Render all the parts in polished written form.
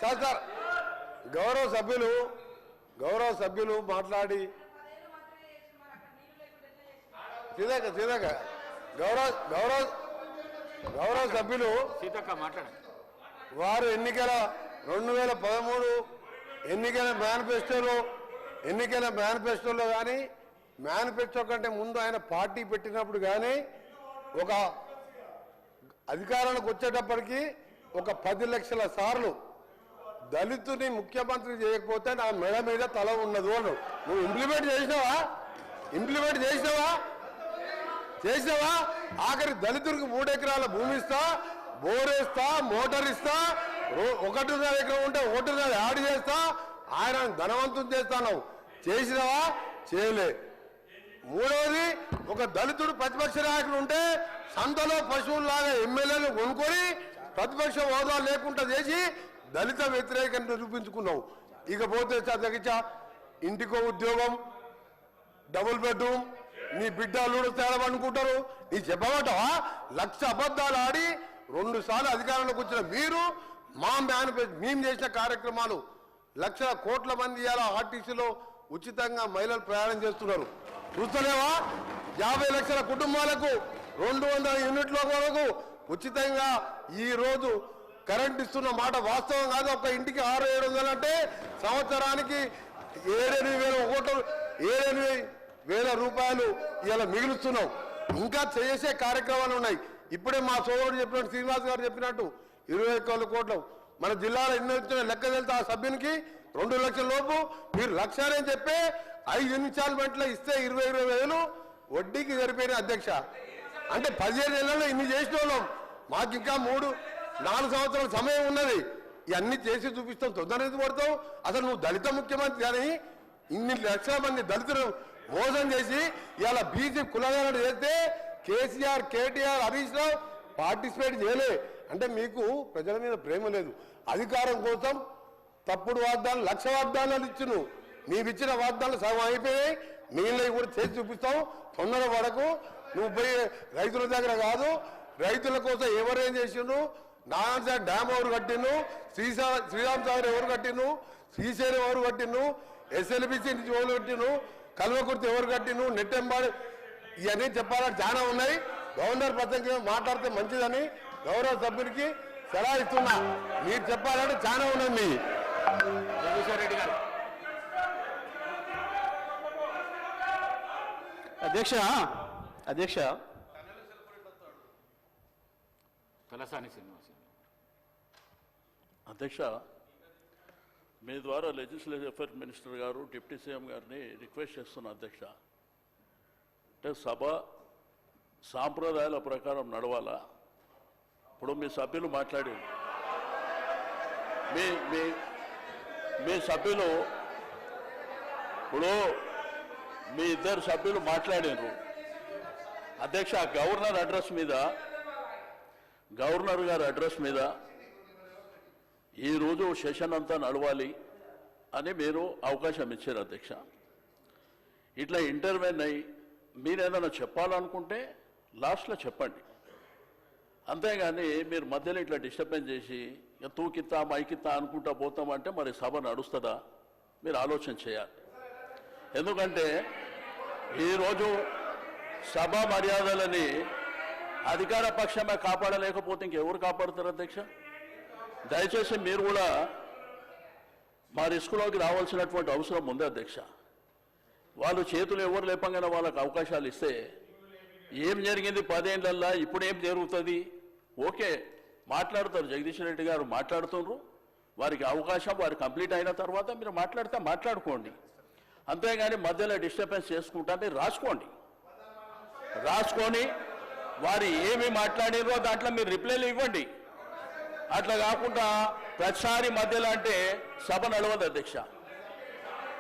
Sir గౌరవ సభ్యులు మాట్లాడి సీతక్క గౌరవ సభ్యులు వారు ఎన్నికల 2013 ఎన్నికల మేనిఫెస్టోలో కానీ మేనిఫెస్టో కంటే ముందు ఆయన పార్టీ పెట్టినప్పుడు కానీ ఒక అధికారానికి వచ్చేటప్పటికి ఒక 10 లక్షల సార్లు దళితుని ముఖ్యమంత్రి చేయకపోతే నా మెడ మీద తల ఉన్నదు అను. నువ్వు ఇంప్లిమెంట్ చేసినావా ఆఖరి దళితుడికి 3 ఎకరాల భూమి ఇస్తా, బోరేస్తా, మోటార్ ఇస్తా, 1.5 ఎకరం ఉంటే 1.5 యాడ్ చేస్తా, ఆయన ధనవంతుని చేస్తాను. చేసినావా? చేయలే. మూడవది, ఒక దళితుడు ప్రతిపక్ష నాయకుడు ఉంటే సంతలో పశువుల్లాగా ఎమ్మెల్యేలు కొనుక్కొని ప్రతిపక్ష హోదా లేకుండా చేసి దళిత వ్యతిరేకంగా నిరూపించుకున్నావు. ఇకపోతే తగ్గించా ఇంటికో ఉద్యోగం, డబుల్ బెడ్రూమ్, నీ బిడ్డలు తేడమనుకుంటారు. నీ చెప్పబట్టవా? 1,00,000 అబద్ధాలు ఆడి 2 సార్లు అధికారంలోకి వచ్చిన మీరు మేము చేసిన కార్యక్రమాలు 1,00,000 కోట్ల మంది ఇవాళ ఆర్టీసీలో ఉచితంగా మహిళలు ప్రయాణం చేస్తున్నారు. చూస్తలేవా? 50 లక్షల కుటుంబాలకు 200 యూనిట్ల వరకు ఉచితంగా ఈ రోజు కరెంట్ ఇస్తున్న మాట వాస్తవం కాదు. ఒక ఇంటికి 600-700 అంటే సంవత్సరానికి 7,000 రూపాయలు ఇలా మిగులుస్తున్నాం. ఇంకా చేసే కార్యక్రమాలు ఉన్నాయి. ఇప్పుడే మా సోదరుడు చెప్పినట్టు, శ్రీనివాస్ గారు చెప్పినట్టు 21 కోట్లు మన జిల్లాలో ఎన్ని వచ్చిన లెక్క వెళ్తే ఆ సభ్యునికి 2 లక్షల లోపు మీరు 1,00,000 అని చెప్పి 5 ఇన్స్టాల్మెంట్లో ఇస్తే 20,000 వడ్డీకి సరిపోయిన అధ్యక్ష. అంటే 15 ఏళ్లలో ఇన్ని చేసిన వాళ్ళం. మాకు ఇంకా 3-4 సంవత్సరాల సమయం ఉన్నది. ఇవన్నీ చేసి చూపిస్తాం. తొందరగా పడతావు. అసలు నువ్వు దళిత ముఖ్యమంత్రి కానీ ఇన్ని లక్షల మంది దళితులు మోసం చేసి ఇలా బీసీ కులగాలను చేస్తే కేసీఆర్, కేటీఆర్, హరీష్ రావు పార్టిసిపేట్ చేయలే. అంటే మీకు ప్రజల మీద ప్రేమ లేదు. అధికారం కోసం తప్పుడు వాగ్దానాలు, 1,00,000 వాగ్దానాలు ఇచ్చును. నీవిచ్చిన వాగ్దానాలు సగం అయిపోయాయి. మిగిలినవి కూడా చేసి చూపిస్తావు. తొందర పడకు. నువ్వు పోయి రైతుల దగ్గర కాదు, రైతుల కోసం ఎవరేం చేసిండ్రు, నారాయణ డ్యామ్ ఎవరు కట్టిండు, శ్రీరామ్ సాగర్ ఎవరు కట్టిండు, శ్రీశైలం ఎవరు కట్టిండు, ఎస్ఎల్బిసి నుంచి ఎవరు కట్టిండు, కల్వకుర్తి ఎవరు కట్టిండు, నెట్టెంబాడు, ఇవన్నీ చెప్పాలని చాలా ఉన్నాయి. గవర్నర్ పద్ధతి మాట్లాడితే మంచిదని గౌరవ సభ్యునికి సలహా ఇస్తున్నా. మీరు చెప్పాలంటే చాలా ఉన్నది. జగదీశ్వర్ గారు అధ్యక్ష అధ్యక్ష మీ ద్వారా లెజిస్లేటివ్ అఫైర్స్ మినిస్టర్ గారు, డిప్యూటీ సీఎం గారిని రిక్వెస్ట్ చేస్తున్నా అధ్యక్ష. అంటే సభ సాంప్రదాయాల ప్రకారం నడవాలా? ఇప్పుడు మీ సభ్యులు మాట్లాడి మీ సభ్యులు ఇప్పుడు మీ 2 సభ్యులు మాట్లాడారు అధ్యక్ష. గవర్నర్ గారి అడ్రస్ మీద ఈరోజు సెషన్ అంతా నడవాలి అని మీరు అవకాశం ఇచ్చారు అధ్యక్ష. ఇట్లా ఇంటర్వ్యూన్ అయ్యి మీరేదైనా చెప్పాలనుకుంటే లాస్ట్లో చెప్పండి. అంతేగాని మీరు మధ్యలో ఇట్లా డిస్టర్బెన్స్ చేసి తూకిత్తా మైకిత్తా అనుకుంటా పోతామంటే మరి సభ నడుస్తుందా? మీరు ఆలోచన చేయాలి. ఎందుకంటే ఈరోజు సభా మర్యాదలని అధికార పక్షమే కాపాడలేకపోతే ఇంకెవరు కాపాడుతారు అధ్యక్ష? దయచేసి మీరు కూడా మా రిస్కులోకి రావాల్సినటువంటి అవసరం ఉంది అధ్యక్ష. వాళ్ళు చేతులు ఎవరు లేపంగానే వాళ్ళకి అవకాశాలు ఇస్తే ఏం జరిగింది 10 ఏళ్లల్లో, ఇప్పుడు ఏం జరుగుతుంది? ఓకే మాట్లాడతారు, జగదీష్ రెడ్డి గారు మాట్లాడుతున్నారు. వారికి అవకాశం వారు కంప్లీట్ అయిన తర్వాత మీరు మాట్లాడితే మాట్లాడుకోండి. అంతేగాని మధ్యలో డిస్టర్బెన్స్ చేసుకుంటా మీరు రాసుకొని వారు ఏమి మాట్లాడారో దాంట్లో మీరు రిప్లైలు ఇవ్వండి. అట్లా కాకుండా ప్రతిసారి మధ్యలో అంటే సభ నడవదు అధ్యక్ష.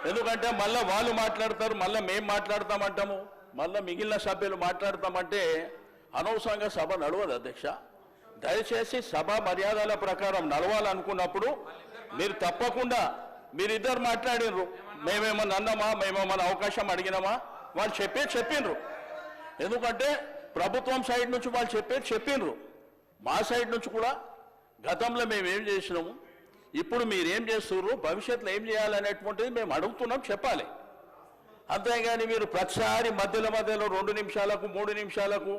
ఎందుకంటే మళ్ళీ వాళ్ళు మాట్లాడతారు, మళ్ళీ మేము మాట్లాడతామంటాము, మళ్ళీ మిగిలిన సభ్యులు మాట్లాడతామంటే అనవసరంగా సభ నడవదు అధ్యక్ష. దయచేసి సభ మర్యాదల ప్రకారం నడవాలనుకున్నప్పుడు మీరు తప్పకుండా మీరిద్దరు మాట్లాడినరు, మేమేమన్నా అన్నామా, మేమేమన్నా అవకాశం అడిగినామా, వాళ్ళు చెప్పిండ్రు. ఎందుకంటే ప్రభుత్వం సైడ్ నుంచి వాళ్ళు చెప్పిండ్రు. మా సైడ్ నుంచి కూడా గతంలో మేము ఏం చేసినాము, ఇప్పుడు మీరేం చేస్తున్నారు, భవిష్యత్తులో ఏం చేయాలనేటువంటిది మేము అడుగుతున్నాం, చెప్పాలి. అంతేగాని మీరు ప్రతిసారి మధ్యలో 2 నిమిషాలకు 3 నిమిషాలకు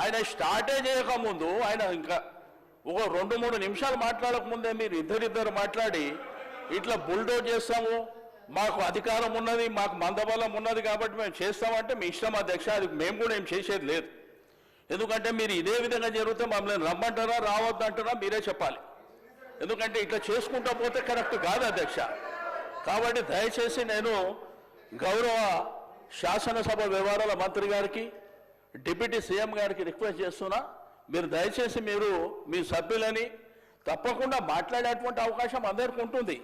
ఆయన స్టార్టే చేయకముందు ఆయన ఇంకా ఒక 2-3 నిమిషాలు మాట్లాడకముందే మీరు ఇద్దరిద్దరు మాట్లాడి ఇట్లా బుల్డోజ్ చేస్తాము, మాకు అధికారం ఉన్నది, మాకు మందబలం ఉన్నది కాబట్టి మేము చేస్తామంటే మీ ఇష్టం అధ్యక్ష. అది మేము కూడా ఏం చేసేది లేదు. ఎందుకంటే మీరు ఇదే విధంగా జరిగితే మమ్మల్ని రమ్మంటారా రావద్దంటారా మీరే చెప్పాలి. ఎందుకంటే ఇట్లా చేసుకుంటా పోతే కరెక్ట్ కాదు అధ్యక్ష. కాబట్టి దయచేసి నేను గౌరవ శాసనసభ వ్యవహారాల మంత్రి గారికి, డిప్యూటీ సీఎం గారికి రిక్వెస్ట్ చేస్తున్నా, మీరు దయచేసి మీరు మీ సభ్యులని తప్పకుండా మాట్లాడేటువంటి అవకాశం అందరికీ ఉంటుంది.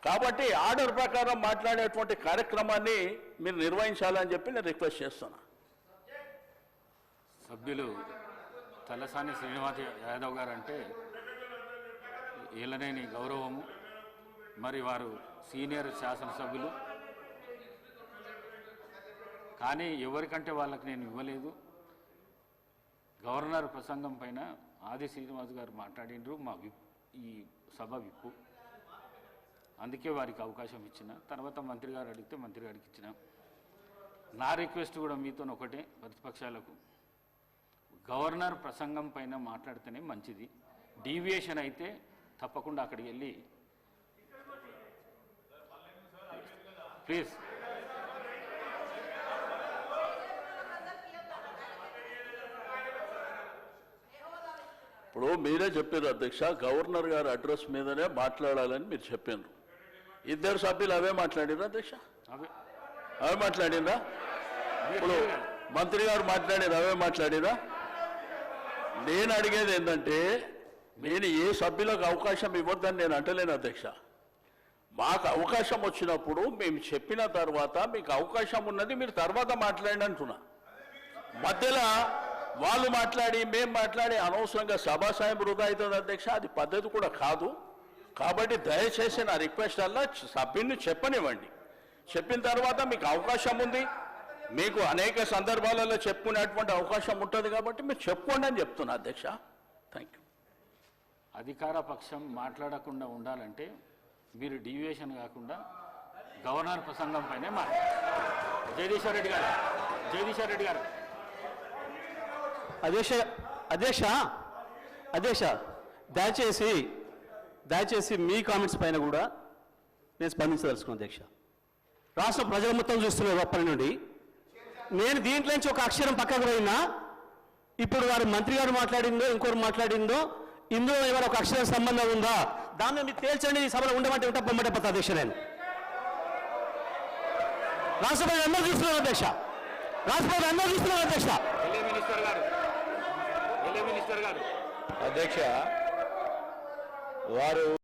కాబట్టి ఆర్డర్ ప్రకారం మాట్లాడేటువంటి కార్యక్రమాన్ని మీరు నిర్వహించాలని చెప్పి నేను రిక్వెస్ట్ చేస్తున్నా. సభ్యులు తలసాని శ్రీనివాస్ యాదవ్ గారు అంటే ఏలనేని గౌరవము. మరి వారు సీనియర్ శాసనసభ్యులు, కానీ ఎవరికంటే వాళ్ళకి నేను ఇవ్వలేదు. గవర్నర్ ప్రసంగం పైన ఆది శ్రీనివాస్ గారు మాట్లాడినరు, మా ఈ సభ విప్పు, అందుకే వారికి అవకాశం ఇచ్చిన. తర్వాత మంత్రి గారు అడిగితే మంత్రి గారికి ఇచ్చిన. నా రిక్వెస్ట్ కూడా మీతో ఒకటే, ప్రతిపక్షాలకు గవర్నర్ ప్రసంగం పైన మాట్లాడితేనే మంచిది. డీవియేషన్ అయితే తప్పకుండా అక్కడికి వెళ్ళి ప్లీజ్. ఇప్పుడు మీరే చెప్పారు అధ్యక్ష, గవర్నర్ గారి అడ్రస్ మీదనే మాట్లాడాలని మీరు చెప్పారు. ఇద్దరు సభ్యులు అవే మాట్లాడిరా అధ్యక్ష? అవే మాట్లాడినరా? ఇప్పుడు మంత్రి గారు మాట్లాడారు, అవే మాట్లాడిరా? నేను అడిగేది ఏంటంటే, నేను ఏ సభ్యులకు అవకాశం ఇవ్వద్దని నేను అంటలేను అధ్యక్ష. మాకు అవకాశం వచ్చినప్పుడు మేము చెప్పిన తర్వాత మీకు అవకాశం ఉన్నది, మీరు తర్వాత మాట్లాడండి అంటున్నా. మధ్యలో వాళ్ళు మాట్లాడి మేము మాట్లాడి అనవసరంగా సభాసాయం వృధా అవుతుంది అధ్యక్ష. అది పద్ధతి కూడా కాదు. కాబట్టి దయచేసి నా రిక్వెస్ట్ అలా సభ్యుని చెప్పనివ్వండి. చెప్పిన తర్వాత మీకు అవకాశం ఉంది, మీకు అనేక సందర్భాలలో చెప్పుకునేటువంటి అవకాశం ఉంటుంది కాబట్టి మీరు చెప్పుకోండి అని చెప్తున్నా అధ్యక్ష. Thank you. అధికార పక్షం మాట్లాడకుండా ఉండాలంటే మీరు డీవియేషన్ కాకుండా గవర్నర్ ప్రసంగం పైనే మాట్లాడారు. జగదీశ్వర్ రెడ్డి గారు అధ్యక్ష దయచేసి మీ కామెంట్స్ పైన కూడా నేను స్పందించదలుచుకున్నాను అధ్యక్ష. రాష్ట్ర ప్రజలు మొత్తం చూస్తున్నారు అప్పటి నుండి. నేను దీంట్లో నుంచి ఒక అక్షరం పక్కకు పోయినా, ఇప్పుడు వారు మంత్రి గారు మాట్లాడిందో ఇంకోరు మాట్లాడిందో ఇందులో ఏమైనా ఒక అక్షరం సంబంధం ఉందా దాన్ని మీరు తేల్చండి. ఈ సభలో ఉండమంటే ఉంటా, పొమ్మంటే పోతా అధ్యక్ష. నేను రాష్ట్ర ప్రజలు అందరూ చూస్తున్నారు అధ్యక్ష. మినిస్టర్ గారు అధ్యక్ష వారు